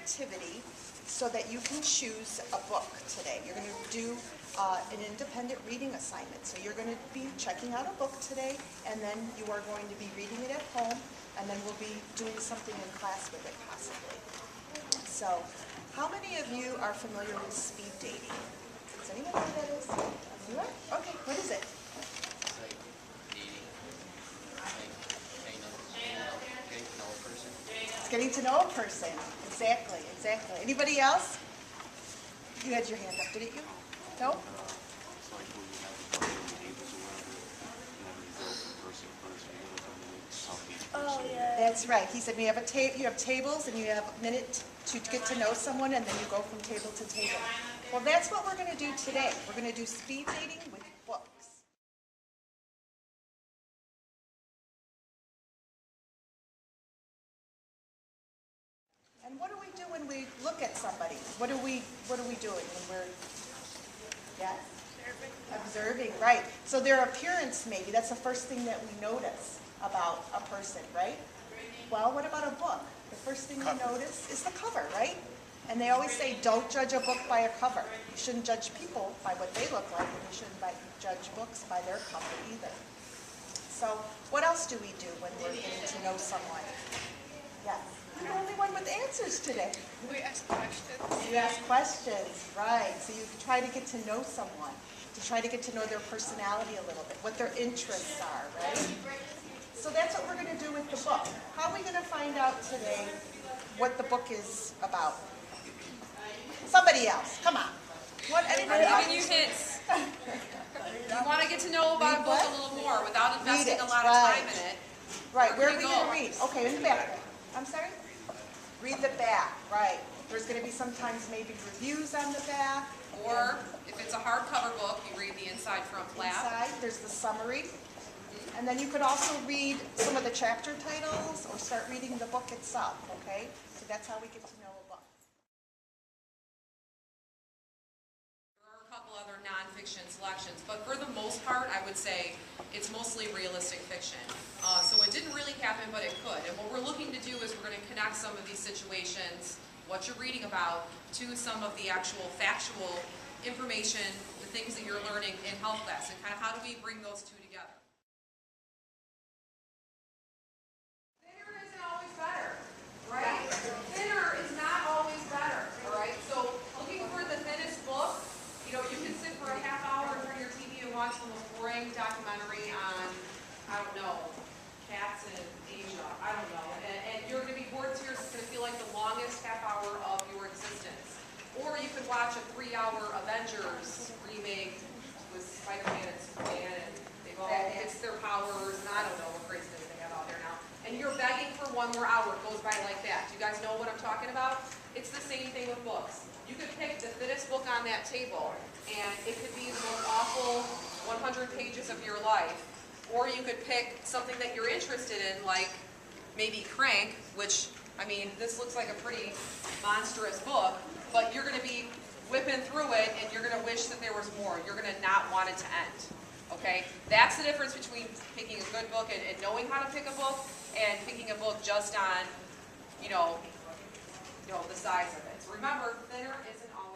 activity so that you can choose a book today. You're going to do an independent reading assignment. So you're going to be checking out a book today, and then you are going to be reading it at home, and then we'll be doing something in class with it possibly. So how many of you are familiar with speed dating? Does anyone know what that is? You are? Okay, what is it? It's like dating, getting to know a person. It's getting to know a person. Exactly, exactly. Anybody else? You had your hand up, didn't you? No? It's like when you have tables or whatever, you go from person to person, you look on the talk to each person. Oh, yeah. That's right. He said you have tables and you have a minute to get to know someone, and then you go from table to table. Well, that's what we're going to do today. We're going to do speed dating with books. And what do we do when we look at somebody? What are we doing when we're, yes? Observing, right. So their appearance maybe, that's the first thing that we notice about a person, right? Well, what about a book? The first thing you notice is the cover, right? And they always say, don't judge a book by a cover. You shouldn't judge people by what they look like, and you shouldn't judge books by their cover either. So what else do we do when we're getting to know someone? Yes. You're the only one with answers today. We ask questions. You ask questions, right. So you try to get to know someone, to try to get to know their personality a little bit, what their interests are, right? So that's what we're going to do with the book. How are we going to find out today what the book is about? Somebody else, come on. What, anybody I'm else? giving you hints. You want to get to know about a book a little more without investing a lot of time in it. Right, where are Where we can we going to go? read? Okay, in the back. I'm sorry? Read the back, right. There's going to be sometimes maybe reviews on the back. Or if it's a hardcover book, you read the inside front flap. Inside, there's the summary. And then you could also read some of the chapter titles or start reading the book itself, okay? So that's how we get to know a book. There are a couple other nonfiction selections, but for the most part, I would say it's mostly realistic fiction. So it didn't really happen, but it could. And what we're looking to do is we're going to connect some of these situations, what you're reading about, to some of the actual factual information, the things that you're learning in health class, and kind of how do we bring those two together. Thinner isn't always better, right? Thinner is not always better, all right? So looking for the thinnest book, you know, you can sit for a half hour in front of your TV and watch the most boring documentary on, I don't know, cats in Asia, I don't know, and you're going to be bored to tears. It's going to feel like the longest half hour of your existence. Or you could watch a 3-hour Avengers remake with Spider-Man and Superman, and they've all fixed their powers, and I don't know what craziness they have out there now. And you're begging for one more hour. It goes by like that. Do you guys know what I'm talking about? It's the same thing with books. You could pick the thinnest book on that table, and it could be the most awful 100 pages of your life. Or you could pick something that you're interested in, like maybe Crank, which, I mean, this looks like a pretty monstrous book, but you're going to be whipping through it, and you're going to wish that there was more. You're going to not want it to end. Okay? That's the difference between picking a good book and knowing how to pick a book, and picking a book just on, you know, the size of it. So remember, thinner isn't always